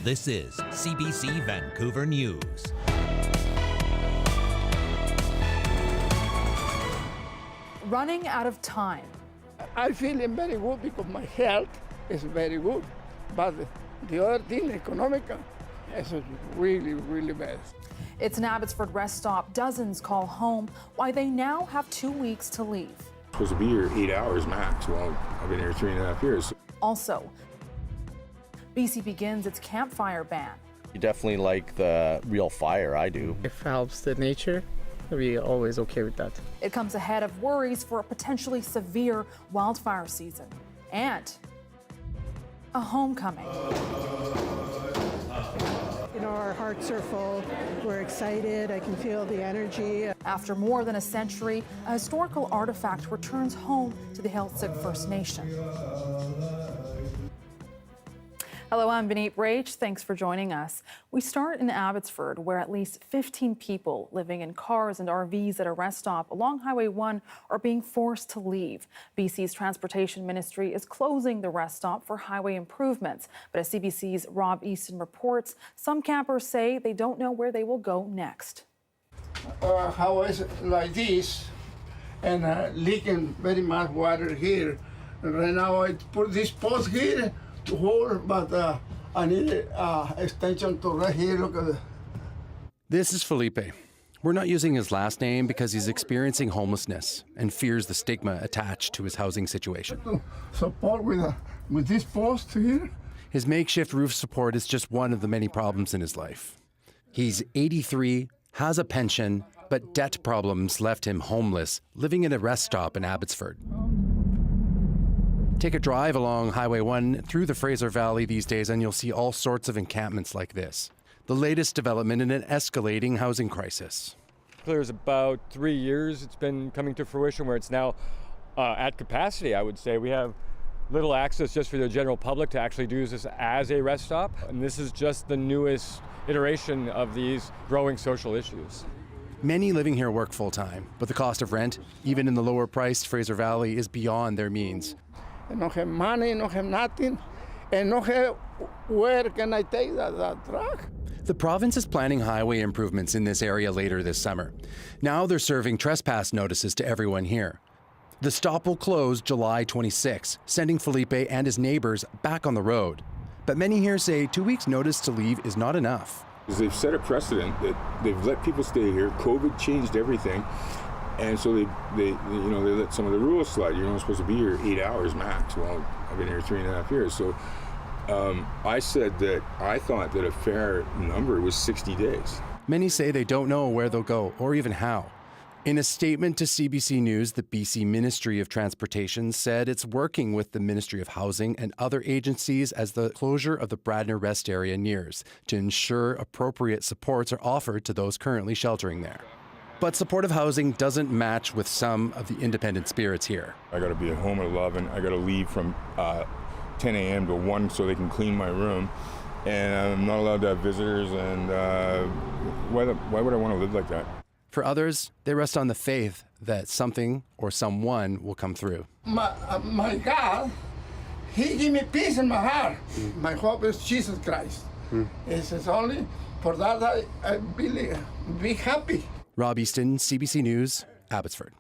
This is CBC Vancouver News. Running out of time. I'm feeling very good because my health is very good. But the other thing, economical, is really, really bad. It's an Abbotsford rest stop. Dozens call home why they now have 2 weeks to leave. Supposed to be here 8 hours max. Well, I've been here 3.5 years. Also, BC begins its campfire ban. You definitely like the real fire, I do. If it helps the nature, we're always okay with that. It comes ahead of worries for a potentially severe wildfire season and a homecoming. You know, our hearts are full. We're excited. I can feel the energy. After more than a century, a historical artifact returns home to the Heiltsuk First Nation. Hello, I'm Baneet Braich. Thanks for joining us. We start in Abbotsford, where at least 15 people living in cars and RVs at a rest stop along Highway 1 are being forced to leave. BC's Transportation Ministry is closing the rest stop for highway improvements. But as CBC's Rob Easton reports, some campers say they don't know where they will go next. How is it like this and leaking very much water here. Right now I put this post here to hold, but I need extension to right here. Look at it. This is Felipe. We're not using his last name because he's experiencing homelessness and fears the stigma attached to his housing situation. Support with this post here. His makeshift roof support is just one of the many problems in his life. He's 83, has a pension, but debt problems left him homeless, living in a rest stop in Abbotsford. Take a drive along Highway 1 through the Fraser Valley these days and you'll see all sorts of encampments like this. The latest development in an escalating housing crisis. There's about 3 years it's been coming to fruition where it's now at capacity, I would say. We have little access just for the general public to actually use this as a rest stop. And this is just the newest iteration of these growing social issues. Many living here work full-time, but the cost of rent, even in the lower-priced Fraser Valley, is beyond their means. I don't have money, don't have nothing, and don't have where can I take that truck. The province is planning highway improvements in this area later this summer. Now they're serving trespass notices to everyone here. The stop will close July 26, sending Felipe and his neighbors back on the road. But many here say 2 weeks' notice to leave is not enough. They've set a precedent that they've let people stay here. COVID changed everything. And so they let some of the rules slide. You're only supposed to be here 8 hours max. Well, I've been here 3.5 years. So I said that I thought that a fair number was 60 days. Many say they don't know where they'll go or even how. In a statement to CBC News, the BC Ministry of Transportation said it's working with the Ministry of Housing and other agencies as the closure of the Bradner Rest area nears to ensure appropriate supports are offered to those currently sheltering there. But supportive housing doesn't match with some of the independent spirits here. I got to be at home at 11. I got to leave from 10 a.m. to 1 so they can clean my room. And I'm not allowed to have visitors. And why would I want to live like that? For others, they rest on the faith that something or someone will come through. My God, He give me peace in my heart. My hope is Jesus Christ. It's only for that I really be happy. Rob Easton, CBC News, Abbotsford.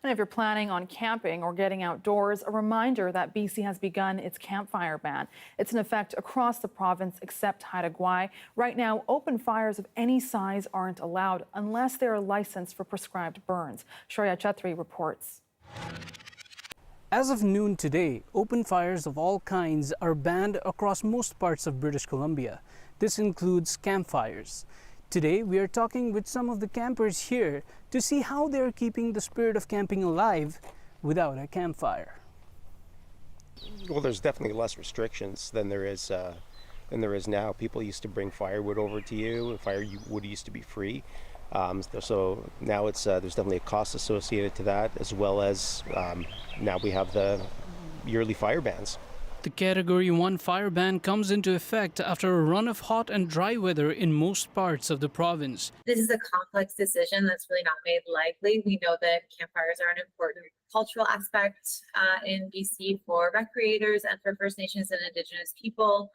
And if you're planning on camping or getting outdoors, a reminder that BC has begun its campfire ban. It's in effect across the province except Haida Gwaii. Right now, open fires of any size aren't allowed unless they are licensed for prescribed burns. Shreya Chetri reports. As of noon today, open fires of all kinds are banned across most parts of British Columbia. This includes campfires. Today, we are talking with some of the campers here to see how they are keeping the spirit of camping alive without a campfire. Well, there's definitely less restrictions than there is now. People used to bring firewood over to you. Firewood used to be free. So now there's definitely a cost associated to that, as well as now we have the yearly fire bans. The Category 1 fire ban comes into effect after a run of hot and dry weather in most parts of the province. This is a complex decision that's really not made lightly. We know that campfires are an important cultural aspect in BC for recreators and for First Nations and Indigenous people.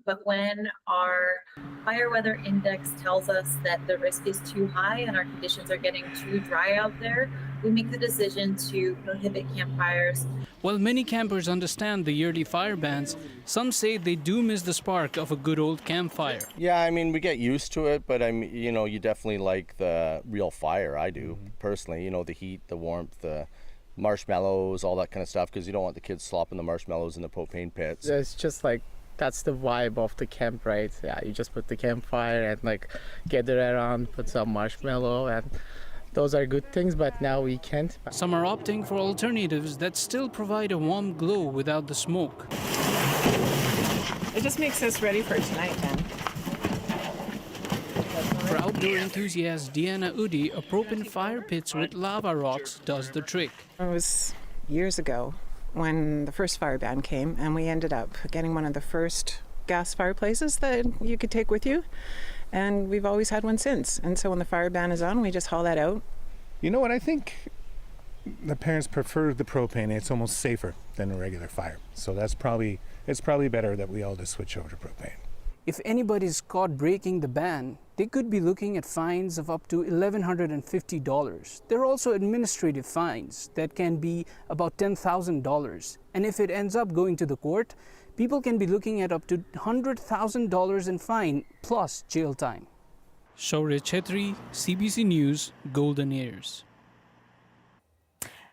But when our fire weather index tells us that the risk is too high and our conditions are getting too dry out there, we make the decision to prohibit campfires. While many campers understand the yearly fire bans, some say they do miss the spark of a good old campfire. Yeah, I mean, we get used to it, but you definitely like the real fire. I do, personally. The heat, the warmth, the marshmallows, all that kind of stuff, because you don't want the kids slopping the marshmallows in the propane pits. It's just like, that's the vibe of the camp, right? Yeah, you just put the campfire and like gather around, put some marshmallow, and those are good things, but now we can't. Some are opting for alternatives that still provide a warm glow without the smoke. It just makes us ready for tonight then. For outdoor enthusiast Deanna Udi, a propane fire pits with lava rocks does the trick. It was years ago when the first fire ban came, and we ended up getting one of the first gas fireplaces that you could take with you, and we've always had one since. And so when the fire ban is on, we just haul that out. You know what, I think the parents prefer the propane. It's almost safer than a regular fire, so it's probably better that we all just switch over to propane. If anybody's caught breaking the ban, they could be looking at fines of up to $1,150. There are also administrative fines that can be about $10,000. And if it ends up going to the court, people can be looking at up to $100,000 in fine plus jail time. Shaurya Chetri, CBC News, Golden Ears.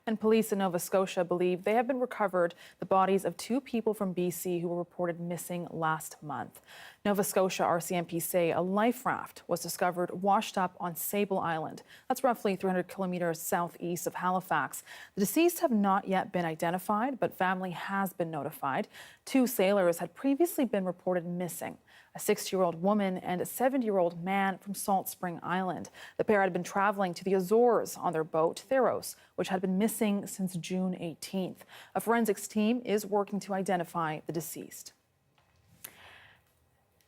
And police in Nova Scotia believe they have been recovered the bodies of 2 people from BC who were reported missing last month. Nova Scotia RCMP say a life raft was discovered washed up on Sable Island. That's roughly 300 kilometers southeast of Halifax. The deceased have not yet been identified, but family has been notified. 2 sailors had previously been reported missing: a 60-year-old woman and a 70-year-old man from Salt Spring Island. The pair had been traveling to the Azores on their boat, Theros, which had been missing since June 18th. A forensics team is working to identify the deceased.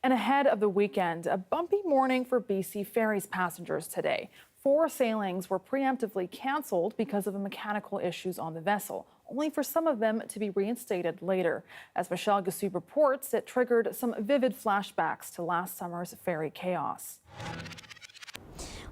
And ahead of the weekend, a bumpy morning for BC Ferry's passengers today. 4 sailings were preemptively canceled because of mechanical issues on the vessel, only for some of them to be reinstated later. As Michelle Gassoub reports, it triggered some vivid flashbacks to last summer's ferry chaos.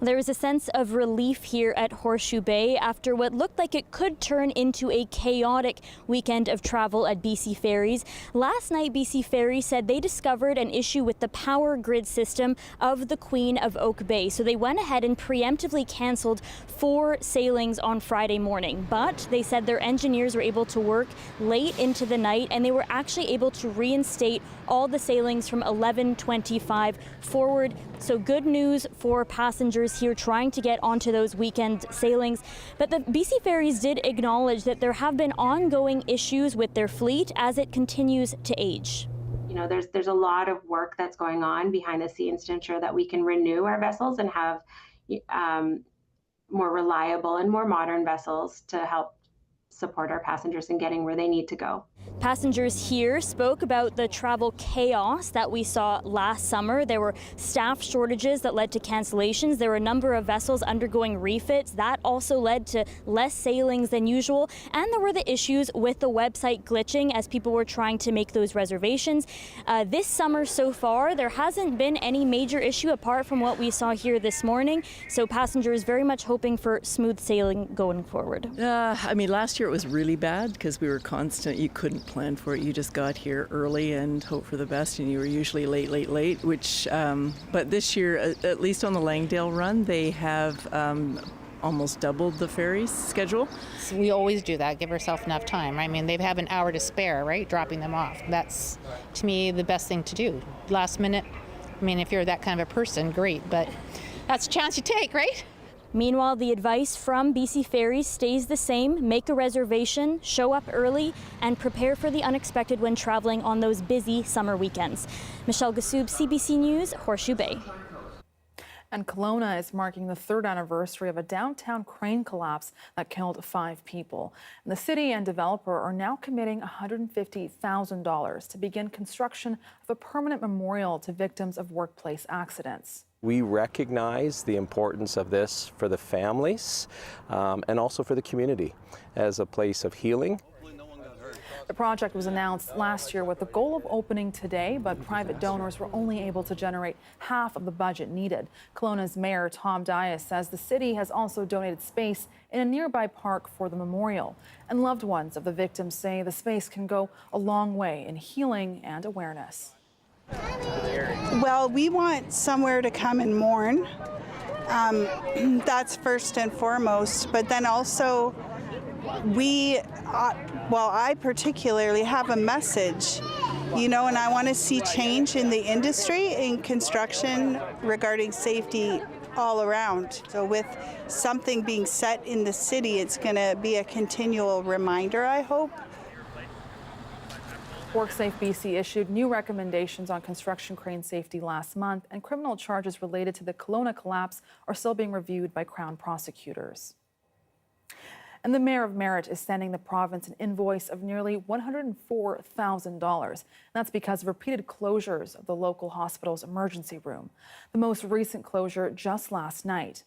There was a sense of relief here at Horseshoe Bay after what looked like it could turn into a chaotic weekend of travel at BC Ferries. Last night, BC Ferry said they discovered an issue with the power grid system of the Queen of Oak Bay. So they went ahead and preemptively canceled 4 sailings on Friday morning. But they said their engineers were able to work late into the night, and they were actually able to reinstate all the sailings from 11:25 forward. So good news for passengers here trying to get onto those weekend sailings. But the BC Ferries did acknowledge that there have been ongoing issues with their fleet as it continues to age. There's a lot of work that's going on behind the scenes to ensure that we can renew our vessels and have more reliable and more modern vessels to help support our passengers in getting where they need to go. Passengers here spoke about the travel chaos that we saw last summer. There were staff shortages that led to cancellations. There were a number of vessels undergoing refits. That also led to less sailings than usual. And there were the issues with the website glitching as people were trying to make those reservations. This summer so far, there hasn't been any major issue apart from what we saw here this morning. So passengers very much hoping for smooth sailing going forward. Last year it was really bad because we were constant. You couldn't plan for it. You just got here early and hope for the best, and you were usually late, which, but this year, at least on the Langdale run, they have almost doubled the ferry's schedule. So we always do that, give ourselves enough time. They have an hour to spare, right, dropping them off. That's, to me, the best thing to do. Last minute, if you're that kind of a person, great, but that's a chance you take, right? Meanwhile, the advice from BC Ferries stays the same. Make a reservation, show up early, and prepare for the unexpected when traveling on those busy summer weekends. Michelle Gassoub, CBC News, Horseshoe Bay. And Kelowna is marking the 3rd anniversary of a downtown crane collapse that killed 5 people. And the city and developer are now committing $150,000 to begin construction of a permanent memorial to victims of workplace accidents. We recognize the importance of this for the families and also for the community as a place of healing. The project was announced last year with the goal of opening today, but private donors were only able to generate half of the budget needed. Kelowna's Mayor Tom Dias says the city has also donated space in a nearby park for the memorial. And loved ones of the victims say the space can go a long way in healing and awareness. Well, we want somewhere to come and mourn. That's first and foremost, but then also I particularly have a message, and I want to see change in the industry, in construction, regarding safety all around. So with something being set in the city, it's going to be a continual reminder, I hope. WorkSafe BC issued new recommendations on construction crane safety last month, and criminal charges related to the Kelowna collapse are still being reviewed by Crown prosecutors. And the mayor of Merritt is sending the province an invoice of nearly $104,000. That's because of repeated closures of the local hospital's emergency room. The most recent closure just last night.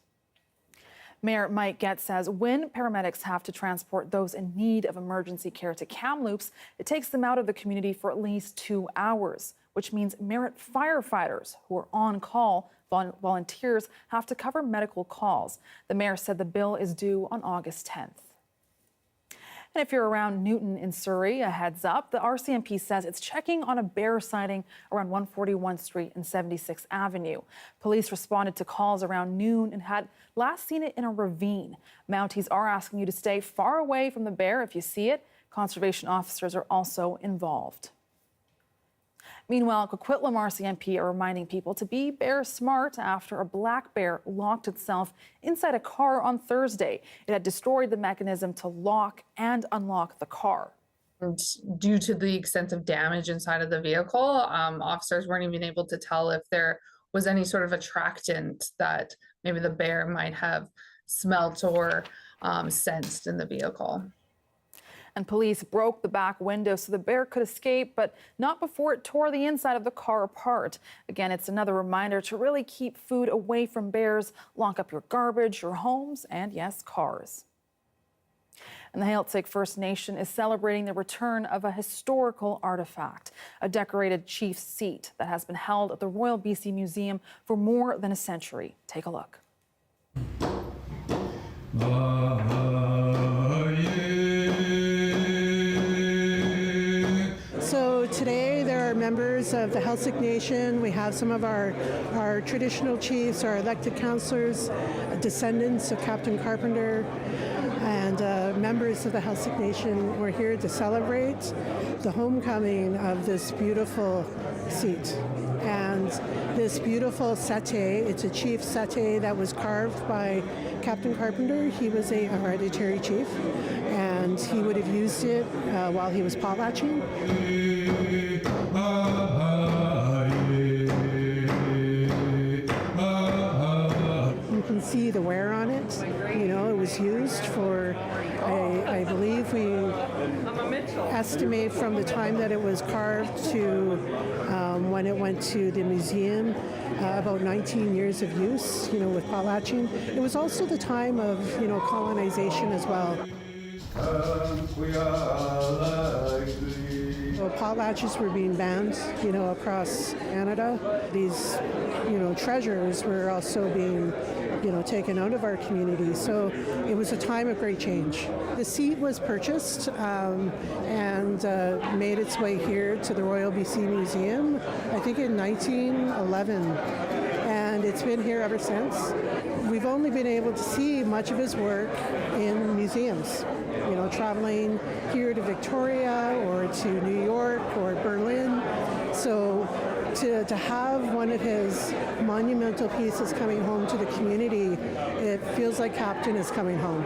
Mayor Mike Getz says when paramedics have to transport those in need of emergency care to Kamloops, it takes them out of the community for at least 2 hours, which means Merritt firefighters who are on call, volunteers, have to cover medical calls. The mayor said the bill is due on August 10th. And if you're around Newton in Surrey, a heads up, the RCMP says it's checking on a bear sighting around 141 Street and 76th Avenue. Police responded to calls around noon and had last seen it in a ravine. Mounties are asking you to stay far away from the bear if you see it. Conservation officers are also involved. Meanwhile, Coquitlam RCMP are reminding people to be bear smart after a black bear locked itself inside a car on Thursday. It had destroyed the mechanism to lock and unlock the car. And due to the extent of damage inside of the vehicle, officers weren't even able to tell if there was any sort of attractant that maybe the bear might have smelt or sensed in the vehicle. And police broke the back window so the bear could escape, but not before it tore the inside of the car apart. Again, it's another reminder to really keep food away from bears, lock up your garbage, your homes, and yes, cars. And the Heiltsuk First Nation is celebrating the return of a historical artifact, a decorated chief's seat that has been held at the Royal BC Museum for more than a century. Take a look. So today there are members of the Heiltsuk Nation. We have some of our traditional chiefs, our elected councillors, descendants of Captain Carpenter, and members of the Heiltsuk Nation. We're here to celebrate the homecoming of this beautiful seat. And this beautiful settee, it's a chief settee that was carved by Captain Carpenter. He was a hereditary chief, and he would have used it while he was potlatching. You can see the wear on it. It was used for, I believe we estimate from the time that it was carved to when it went to the museum, about 19 years of use, with potlatching. It was also the time of, colonization as well. So potlatches were being banned, across Canada. These, treasures were also being, taken out of our community. So it was a time of great change. The seat was purchased and made its way here to the Royal BC Museum, I think in 1911. And it's been here ever since. We've only been able to see much of his work in museums, traveling here to Victoria or to New York or Berlin. So to have one of his monumental pieces coming home to the community, it feels like Captain is coming home.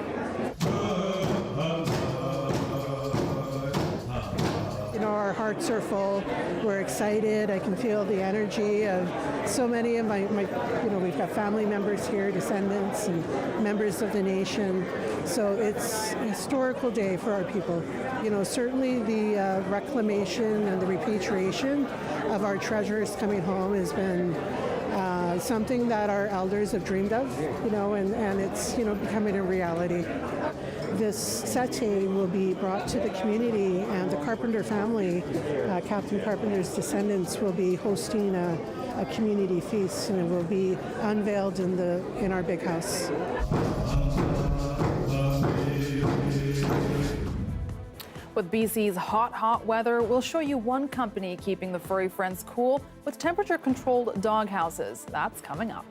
Our hearts are full. We're excited. I can feel the energy of so many of my we've got family members here, descendants and members of the nation. So it's a historical day for our people. Certainly the reclamation and the repatriation of our treasures coming home has been something that our elders have dreamed of, and it's, becoming a reality. This settee will be brought to the community, and the Carpenter family, Captain Carpenter's descendants, will be hosting a community feast, and it will be unveiled in our big house. With BC's hot weather, we'll show you one company keeping the furry friends cool with temperature-controlled dog houses. That's coming up.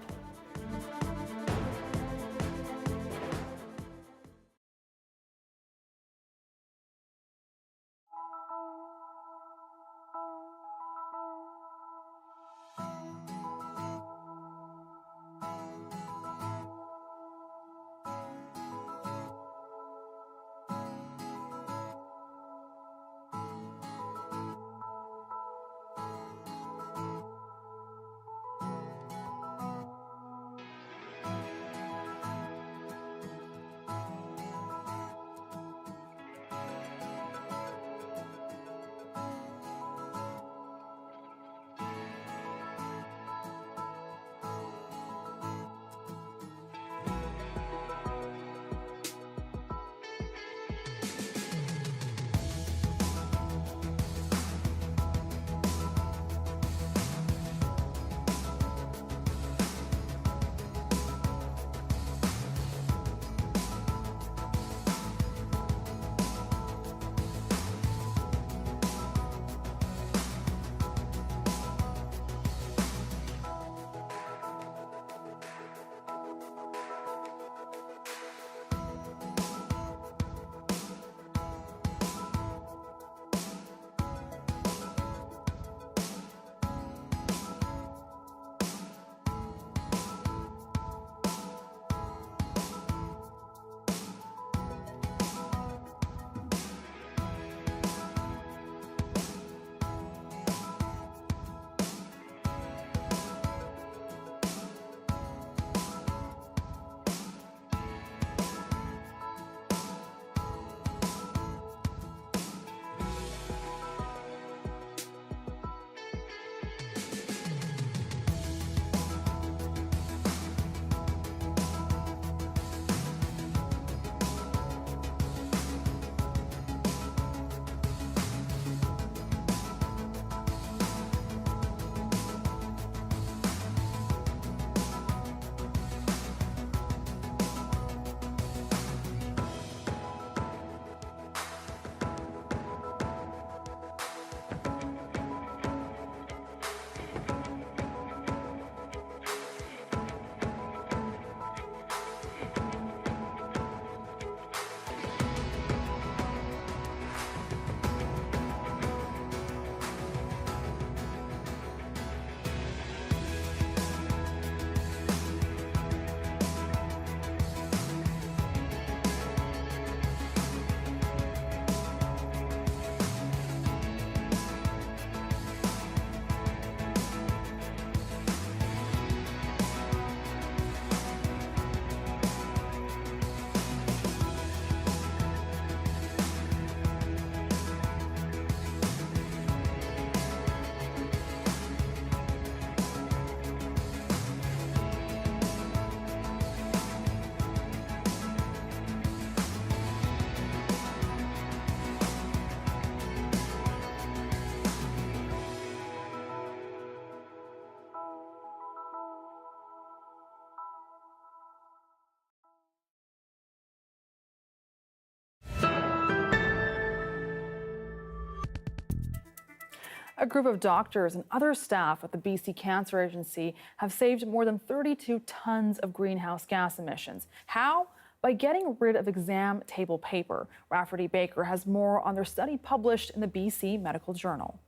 A group of doctors and other staff at the BC Cancer Agency have saved more than 32 tons of greenhouse gas emissions. How? By getting rid of exam table paper. Rafferty Baker has more on their study published in the BC Medical Journal.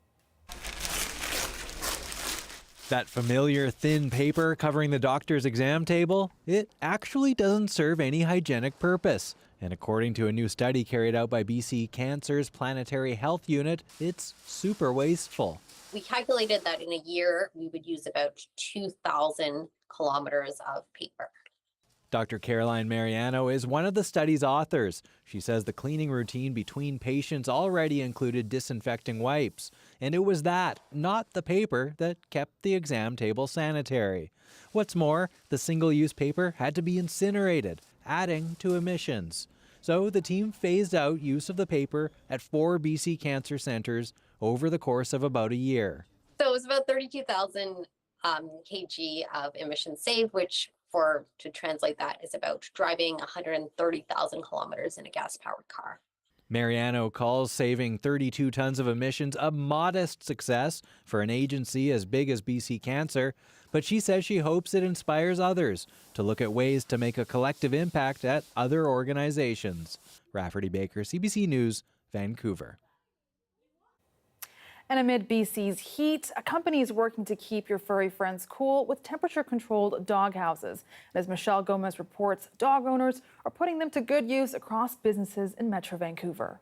That familiar thin paper covering the doctor's exam table, it actually doesn't serve any hygienic purpose. And according to a new study carried out by BC Cancer's Planetary Health Unit, it's super wasteful. We calculated that in a year, we would use about 2,000 kilometers of paper. Dr. Caroline Mariano is one of the study's authors. She says the cleaning routine between patients already included disinfecting wipes. And it was that, not the paper, that kept the exam table sanitary. What's more, the single-use paper had to be incinerated, adding to emissions. So the team phased out use of the paper at 4 BC cancer centres over the course of about a year. So it was about 32,000 kg of emissions saved, which to translate that is about driving 130,000 kilometers in a gas-powered car. Mariano calls saving 32 tons of emissions a modest success for an agency as big as BC Cancer, but she says she hopes it inspires others to look at ways to make a collective impact at other organizations. Rafferty Baker, CBC News, Vancouver. And amid BC's heat, a company is working to keep your furry friends cool with temperature-controlled dog houses. And as Michelle Gomez reports, dog owners are putting them to good use across businesses in Metro Vancouver.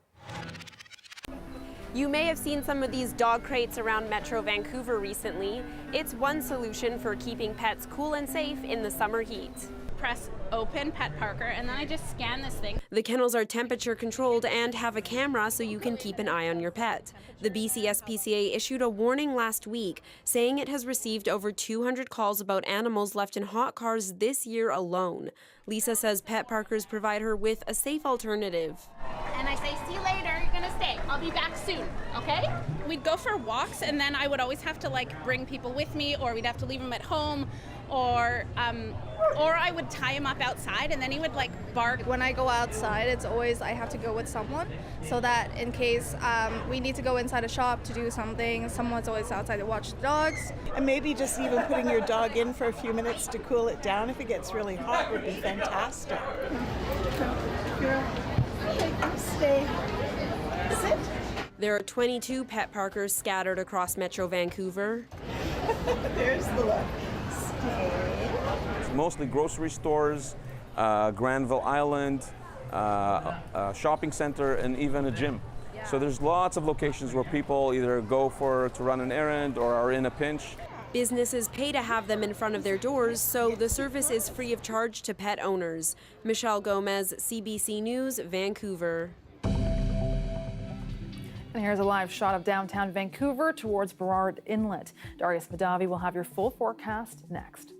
You may have seen some of these dog crates around Metro Vancouver recently. It's one solution for keeping pets cool and safe in the summer heat. Press open Pet Parker and then I just scan this thing. The kennels are temperature controlled and have a camera so you can keep an eye on your pet. The BC SPCA issued a warning last week saying it has received over 200 calls about animals left in hot cars this year alone. Lisa says Pet Parkers provide her with a safe alternative. And I say, see you later, you're gonna stay. I'll be back soon, okay? We'd go for walks and then I would always have to bring people with me, or we'd have to leave them at home, or I would tie him up outside and then he would bark. When I go outside, it's always I have to go with someone so that in case we need to go inside a shop to do something, someone's always outside to watch the dogs. And maybe just even putting your dog in for a few minutes to cool it down if it gets really hot would be fantastic. Stay. Sit. There are 22 Pet Parkers scattered across Metro Vancouver. There's the look. It's mostly grocery stores, Granville Island, shopping center, and even a gym. So there's lots of locations where people either go to run an errand or are in a pinch. Businesses pay to have them in front of their doors, so the service is free of charge to pet owners. Michelle Gomez, CBC News, Vancouver. And here's a live shot of downtown Vancouver towards Burrard Inlet. Darius Madavi will have your full forecast next.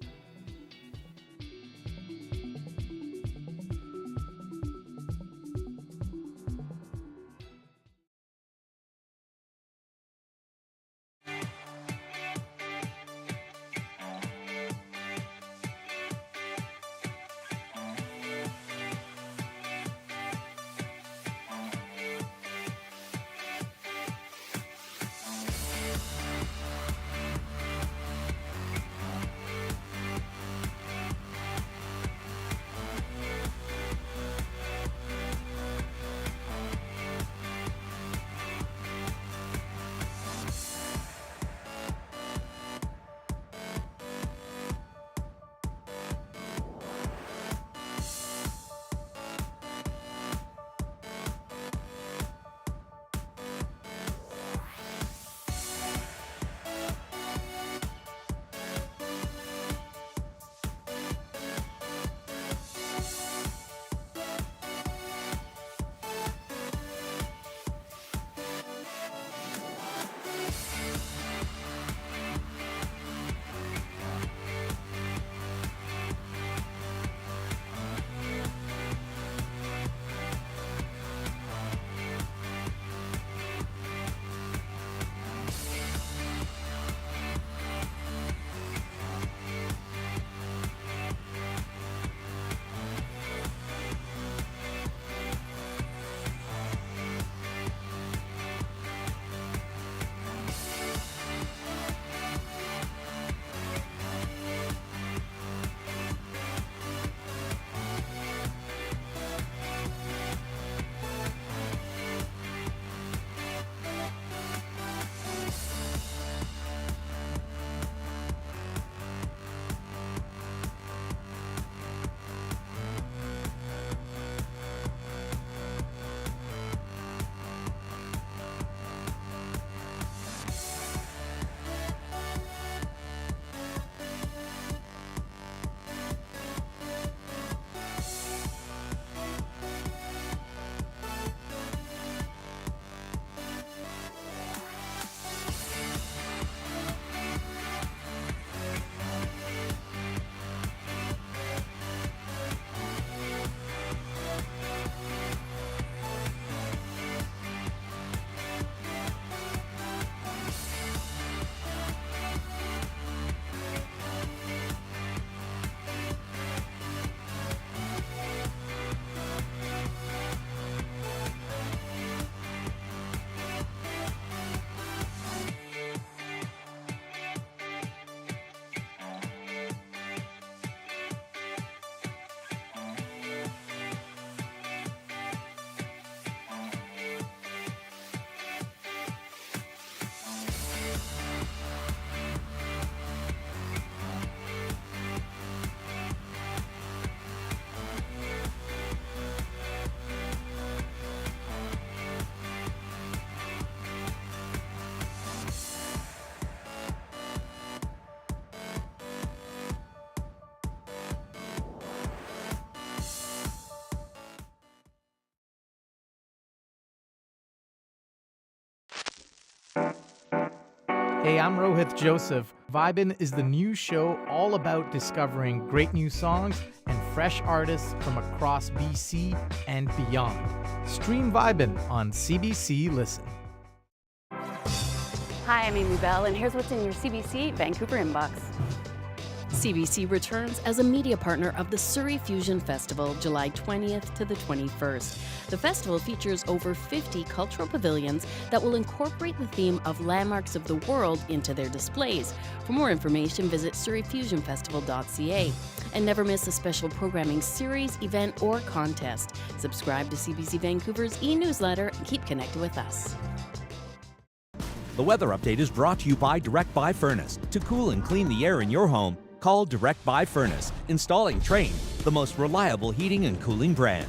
Hey, I'm Rohith Joseph. Vibin' is the new show all about discovering great new songs and fresh artists from across BC and beyond. Stream Vibin' on CBC Listen. Hi, I'm Amy Bell, and here's what's in your CBC Vancouver inbox. CBC returns as a media partner of the Surrey Fusion Festival, July 20th to the 21st. The festival features over 50 cultural pavilions that will incorporate the theme of landmarks of the world into their displays. For more information, visit surreyfusionfestival.ca. And never miss a special programming series, event, or contest. Subscribe to CBC Vancouver's e-newsletter and keep connected with us. The weather update is brought to you by Direct Buy Furnace. To cool and clean the air in your home, call Direct Buy Furnace. Installing Train, the most reliable heating and cooling brand.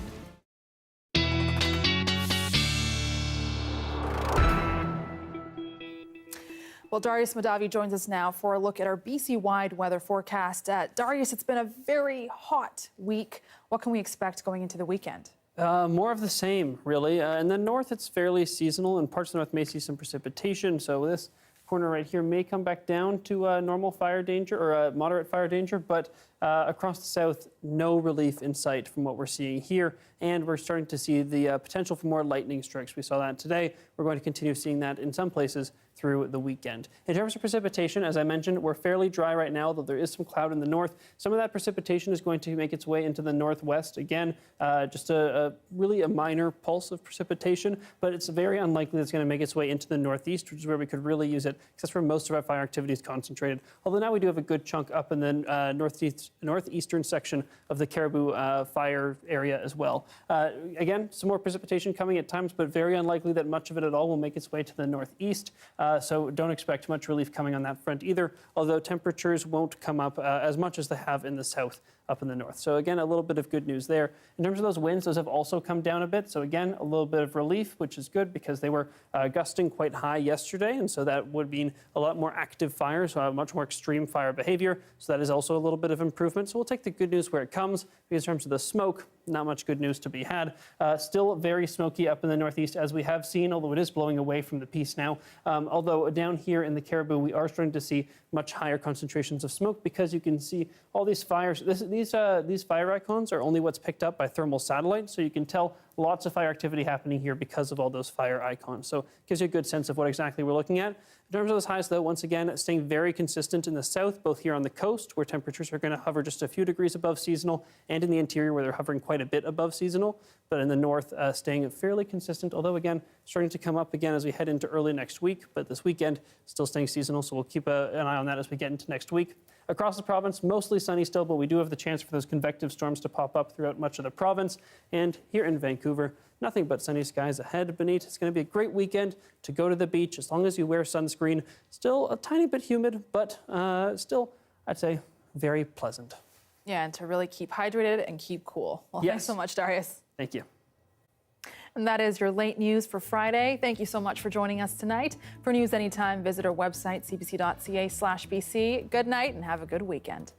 Well, Darius Madavi joins us now for a look at our BC-wide weather forecast. Darius, it's been a very hot week. What can we expect going into the weekend? More of the same, really. In the north, it's fairly seasonal, and parts of the north may see some precipitation. So this corner right here may come back down to normal fire danger or moderate fire danger, but across the south, no relief in sight from what we're seeing here. And we're starting to see the potential for more lightning strikes. We saw that today. We're going to continue seeing that in some places through the weekend. In terms of precipitation, as I mentioned, we're fairly dry right now, though there is some cloud in the north. Some of that precipitation is going to make its way into the northwest. Again, just really a minor pulse of precipitation, but it's very unlikely that it's going to make its way into the northeast, which is where we could really use it, because that's where most of our fire activity is concentrated. Although now we do have a good chunk up in the northeastern section of the Caribou fire area as well. Again, some more precipitation coming at times, but very unlikely that much of it at all will make its way to the northeast. So don't expect much relief coming on that front either, although temperatures won't come up as much as they have in the south up in the north. So again, a little bit of good news there. In terms of those winds, those have also come down a bit. So again, a little bit of relief, which is good because they were gusting quite high yesterday. And so that would mean a lot more active fires, much more extreme fire behavior. So that is also a little bit of improvement. So we'll take the good news where it comes. Because in terms of the smoke, not much good news to be had. Still very smoky up in the northeast, as we have seen, although it is blowing away from the piece now. Although down here in the Caribou, we are starting to see much higher concentrations of smoke because you can see all these fires. These fire icons are only what's picked up by thermal satellite, so you can tell lots of fire activity happening here because of all those fire icons. So it gives you a good sense of what exactly we're looking at. In terms of those highs, though, once again, staying very consistent in the south, both here on the coast, where temperatures are going to hover just a few degrees above seasonal, and in the interior, where they're hovering quite a bit above seasonal. But in the north, staying fairly consistent, although, again, starting to come up again as we head into early next week. But this weekend, still staying seasonal, so we'll keep an eye on that as we get into next week. Across the province, mostly sunny still, but we do have the chance for those convective storms to pop up throughout much of the province. And here in Vancouver, nothing but sunny skies ahead. Baneet, it's going to be a great weekend to go to the beach as long as you wear sunscreen. Still a tiny bit humid, but still, I'd say, very pleasant. Yeah, and to really keep hydrated and keep cool. Well, Thanks so much, Darius. Thank you. And that is your late news for Friday. Thank you so much for joining us tonight. For news anytime, visit our website, cbc.ca/BC. Good night and have a good weekend.